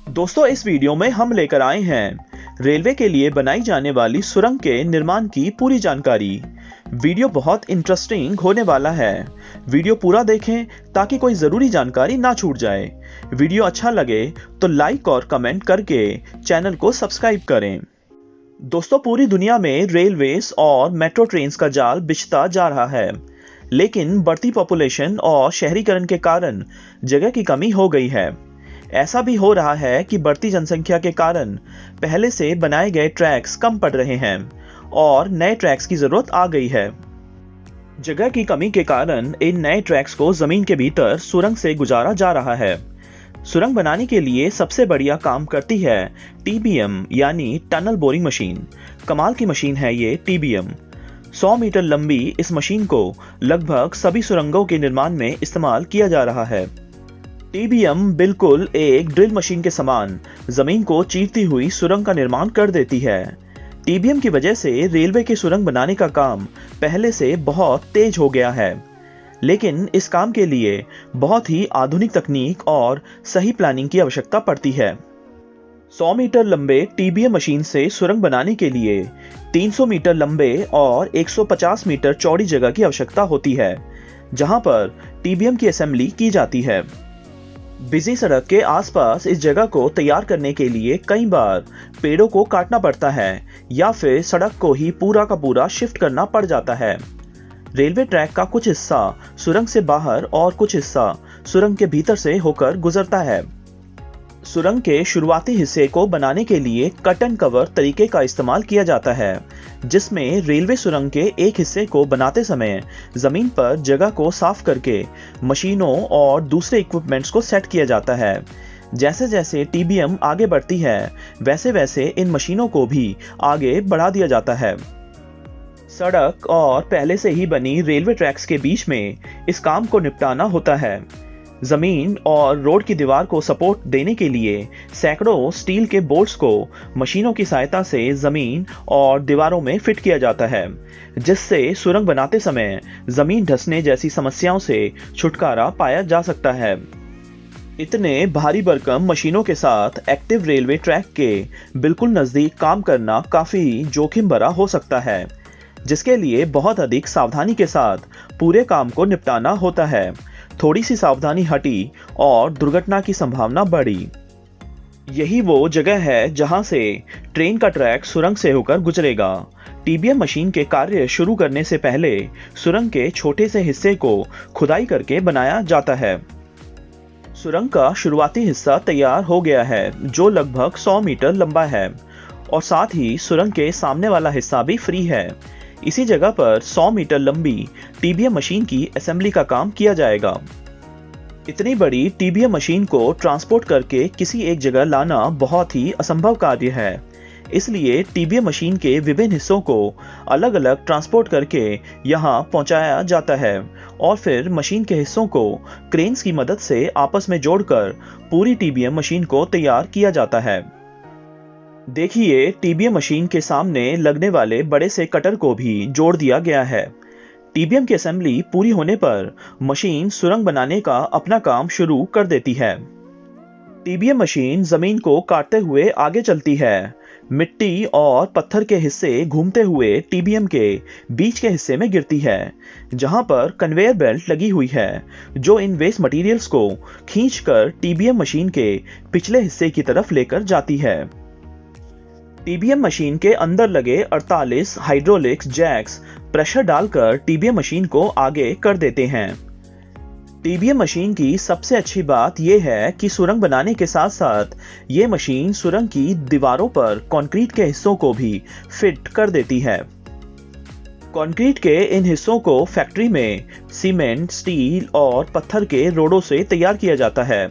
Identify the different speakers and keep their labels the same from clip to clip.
Speaker 1: दोस्तों, इस वीडियो में हम लेकर आए हैं रेलवे के लिए बनाई जाने वाली सुरंग के निर्माण की पूरी जानकारी। वीडियो बहुत इंटरेस्टिंग होने वाला है। वीडियो पूरा देखें ताकि कोई ज़रूरी जानकारी ना छूट जाए। वीडियो अच्छा लगे तो लाइक और कमेंट करके चैनल को सब्सक्राइब करें। दोस्तों, पूरी दुनिया में रेलवेज और मेट्रो ट्रेन्स का जाल बिछता जा रहा है, लेकिन बढ़ती पॉपुलेशन और शहरीकरण के कारण जगह की कमी हो गई है। ऐसा भी हो रहा है कि बढ़ती जनसंख्या के कारण पहले से बनाए गए ट्रैक्स कम पड़ रहे हैं और नए ट्रैक्स की जरूरत आ गई है। जगह की कमी के कारण इन नए ट्रैक्स को जमीन के भीतर सुरंग से गुजारा जा रहा है। सुरंग बनाने के लिए सबसे बढ़िया काम करती है टीबीएम यानी टनल बोरिंग मशीन। कमाल की मशीन है ये टीबीएम। 100 मीटर लंबी इस मशीन को लगभग सभी सुरंगों के निर्माण में इस्तेमाल किया जा रहा है। टीबीएम बिल्कुल एक ड्रिल मशीन के समान जमीन को चीरती हुई सुरंग का निर्माण कर देती है। टीबीएम की वजह से रेलवे की सुरंग बनाने का काम पहले से बहुत तेज हो गया है, लेकिन इस काम के लिए बहुत ही आधुनिक तकनीक और सही प्लानिंग की आवश्यकता पड़ती है। 100 मीटर लंबे टीबीएम मशीन से सुरंग बनाने के लिए 300 मीटर लंबे और 150 मीटर चौड़ी जगह की आवश्यकता होती है, जहां पर टीबीएम की असेंबली की जाती है। बिजी सड़क के आसपास इस जगह को तैयार करने के लिए कई बार पेड़ों को काटना पड़ता है या फिर सड़क को ही पूरा का पूरा शिफ्ट करना पड़ जाता है। रेलवे ट्रैक का कुछ हिस्सा सुरंग से बाहर और कुछ हिस्सा सुरंग के भीतर से होकर गुजरता है। सुरंग के शुरुआती हिस्से को बनाने के लिए कट एंड कवर तरीके का इस्तेमाल किया जाता है, जिसमें रेलवे सुरंग के एक हिस्से को बनाते समय जमीन पर जगह को साफ करके मशीनों और दूसरे इक्विपमेंट्स को सेट किया जाता है। जैसे जैसे टीबीएम आगे बढ़ती है, वैसे वैसे इन मशीनों को भी आगे बढ़ा दिया जाता है। सड़क और पहले से ही बनी रेलवे ट्रैक्स के बीच में इस काम को निपटाना होता है। जमीन और रोड की दीवार को सपोर्ट देने के लिए सैकड़ों स्टील के बोल्ट्स को मशीनों की सहायता से जमीन और दीवारों में फिट किया जाता है, जिससे सुरंग बनाते समय जमीन धंसने जैसी समस्याओं से छुटकारा पाया जा सकता है। इतने भारी भरकम मशीनों के साथ एक्टिव रेलवे ट्रैक के बिल्कुल नजदीक काम करना काफी जोखिम भरा हो सकता है, जिसके लिए बहुत अधिक सावधानी के साथ पूरे काम को निपटाना होता है। थोड़ी सी सावधानी हटी और दुर्घटना की संभावना बढ़ी। यही वो जगह है जहां से ट्रेन का ट्रैक सुरंग से होकर गुजरेगा। टीबीएम मशीन के कार्य शुरू करने से पहले सुरंग के छोटे से हिस्से को खुदाई करके बनाया जाता है। सुरंग का शुरुआती हिस्सा तैयार हो गया है, जो लगभग 100 मीटर लंबा है, और साथ ही सुरंग के सामने वाला हिस्सा भी फ्री है। इसी जगह पर 100 मीटर लंबी टीबीएम मशीन की असेंबली का काम किया जाएगा। इतनी बड़ी टीबीएम मशीन को ट्रांसपोर्ट करके किसी एक जगह लाना बहुत ही असंभव कार्य है, इसलिए टीबीएम मशीन के विभिन्न हिस्सों को अलग अलग ट्रांसपोर्ट करके यहां पहुंचाया जाता है और फिर मशीन के हिस्सों को क्रेन्स की मदद से आपस में जोड़कर पूरी टीबीएम मशीन को तैयार किया जाता है। देखिए, टीबीएम मशीन के सामने लगने वाले बड़े से कटर को भी जोड़ दिया गया है। टीबीएम की असेंबली पूरी होने पर मशीन सुरंग बनाने का अपना काम शुरू कर देती है। टीबीएम मशीन जमीन को काटते हुए आगे चलती है। मिट्टी और पत्थर के हिस्से घूमते हुए टीबीएम के बीच के हिस्से में गिरती है, जहां पर कन्वेयर बेल्ट लगी हुई है, जो इन वेस्ट मटेरियल्स को खींचकर टीबीएम मशीन के पिछले हिस्से की तरफ लेकर जाती है। टीबीएम मशीन के अंदर लगे 48 हाइड्रोलिक्स जैक्स प्रेशर डालकर टीबीएम मशीन को आगे कर देते हैं। टीबीएम मशीन की सबसे अच्छी बात यह है कि सुरंग बनाने के साथ साथ ये मशीन सुरंग की दीवारों पर कंक्रीट के हिस्सों को भी फिट कर देती है। कंक्रीट के इन हिस्सों को फैक्ट्री में सीमेंट, स्टील और पत्थर के रोडों से तैयार किया जाता है।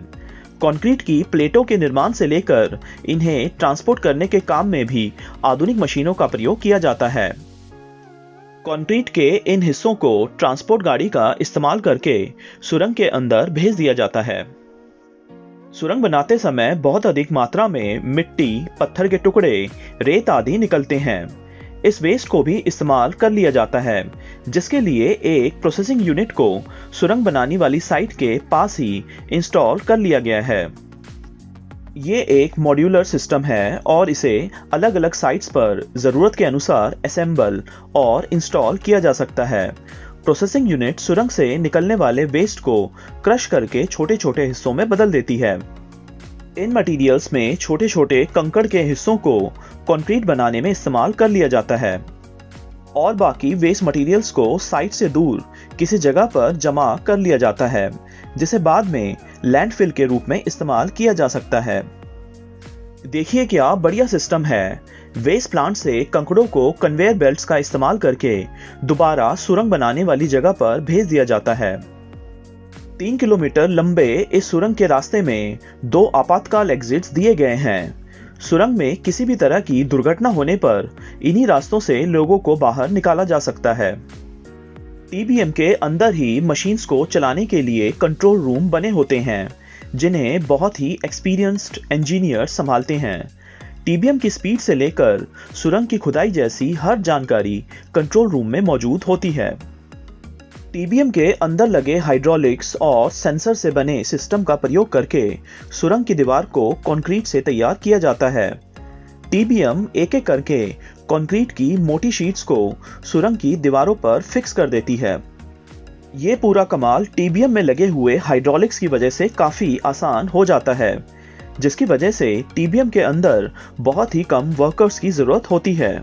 Speaker 1: कंक्रीट की प्लेटों के निर्माण से लेकर इन्हें ट्रांसपोर्ट करने के काम में भी आधुनिक मशीनों का प्रयोग किया जाता है। कंक्रीट के इन हिस्सों को ट्रांसपोर्ट गाड़ी का इस्तेमाल करके सुरंग के अंदर भेज दिया जाता है। सुरंग बनाते समय बहुत अधिक मात्रा में मिट्टी, पत्थर के टुकड़े, रेत आदि निकलते हैं। इस वेस्ट को भी इस्तेमाल कर लिया जाता है, जिसके लिए एक प्रोसेसिंग यूनिट को सुरंग बनाने वाली साइट के पास ही इंस्टॉल कर लिया गया है। ये एक मॉड्यूलर सिस्टम है और इसे अलग अलग साइट्स पर ज़रूरत के अनुसार असेंबल और इंस्टॉल किया जा सकता है। प्रोसेसिंग यूनिट सुरंग से निकलने वाले वेस्ट को क्रश करके छोटे छोटे हिस्सों में बदल देती है। इन मटेरियल्स में छोटे छोटे कंकड़ के हिस्सों को कंक्रीट बनाने में इस्तेमाल कर लिया जाता है और बाकी वेस्ट मटेरियल्स को साइट से दूर किसी जगह पर जमा कर लिया जाता है, जिसे बाद में लैंडफिल के रूप में इस्तेमाल किया जा सकता है। देखिए क्या बढ़िया सिस्टम है। वेस्ट प्लांट से कंकड़ों को कन्वेयर बेल्ट्स का इस्तेमाल करके दोबारा सुरंग बनाने वाली जगह पर भेज दिया जाता है। 3 किलोमीटर लंबे इस सुरंग के रास्ते में 2 आपातकाल एग्जिट्स दिए गए हैं। सुरंग में किसी भी तरह की दुर्घटना होने पर इन्हीं रास्तों से लोगों को बाहर निकाला जा सकता है। टीबीएम के अंदर ही मशीन्स को चलाने के लिए कंट्रोल रूम बने होते हैं, जिन्हें बहुत ही एक्सपीरियंस्ड इंजीनियर संभालते हैं। टीबीएम की स्पीड से लेकर सुरंग की खुदाई जैसी हर जानकारी कंट्रोल रूम में मौजूद होती है। टीबीएम के अंदर लगे हाइड्रोलिक्स और सेंसर से बने सिस्टम का प्रयोग करके सुरंग की दीवार को कंक्रीट से तैयार किया जाता है। टीबीएम एक एक करके कंक्रीट की मोटी शीट्स को सुरंग की दीवारों पर फिक्स कर देती है। ये पूरा कमाल टीबीएम में लगे हुए हाइड्रोलिक्स की वजह से काफी आसान हो जाता है, जिसकी वजह से टीबीएम के अंदर बहुत ही कम वर्कर्स की जरूरत होती है।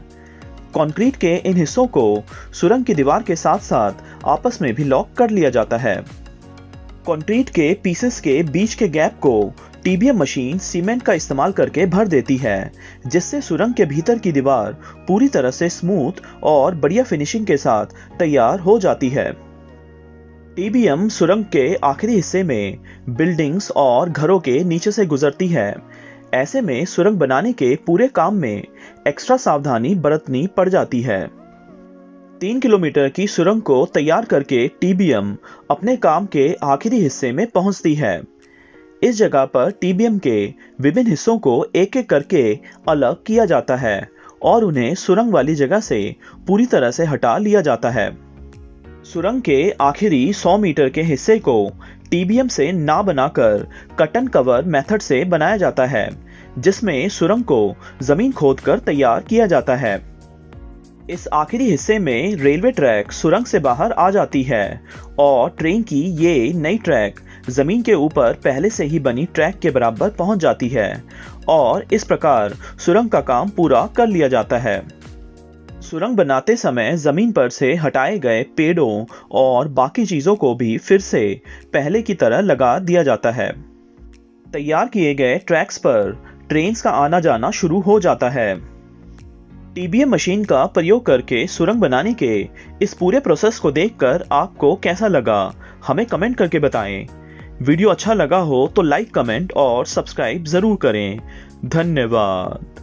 Speaker 1: कंक्रीट के इन हिस्सों को सुरंग की दीवार के साथ साथ आपस में भी लॉक कर लिया जाता है। कंक्रीट के पीसेस के बीच के गैप को टीबीएम मशीन सीमेंट का इस्तेमाल करके भर देती है, जिससे सुरंग के भीतर की दीवार पूरी तरह से स्मूथ और बढ़िया फिनिशिंग के साथ तैयार हो जाती है। टीबीएम सुरंग के आखिरी हिस्से में बिल्डिंग्स और घरों के नीचे से गुजरती है। ऐसे में सुरंग बनाने के पूरे काम में एक्स्ट्रा सावधानी बरतनी पड़ जाती है। 3 किलोमीटर की सुरंग को तैयार करके टीबीएम अपने काम के आखिरी हिस्से में पहुंचती है। इस जगह पर टीबीएम के विभिन्न हिस्सों को एक एक करके अलग किया जाता है और उन्हें सुरंग वाली जगह से पूरी तरह से हटा लिया जाता है। सुरंग के आखिरी 100 मीटर के हिस्से को टीबीएम से ना बनाकर कट एंड कवर मेथड से बनाया जाता है, जिसमें सुरंग को जमीन खोदकर तैयार किया जाता है। इस आखिरी हिस्से में रेलवे ट्रैक सुरंग से बाहर आ जाती है और ट्रेन की ये नई ट्रैक जमीन के ऊपर पहले से ही बनी ट्रैक के बराबर पहुंच जाती है और इस प्रकार सुरंग का काम पूरा कर लिया जाता है। सुरंग बनाते समय जमीन पर से हटाए गए पेड़ों और बाकी चीजों को भी फिर से पहले की तरह लगा दिया जाता है। तैयार किए गए ट्रैक्स पर ट्रेन्स का आना जाना शुरू हो जाता है। टीबीएम मशीन का प्रयोग करके सुरंग बनाने के इस पूरे प्रोसेस को देखकर आपको कैसा लगा, हमें कमेंट करके बताएं। वीडियो अच्छा लगा हो तो लाइक, कमेंट और सब्सक्राइब जरूर करें। धन्यवाद।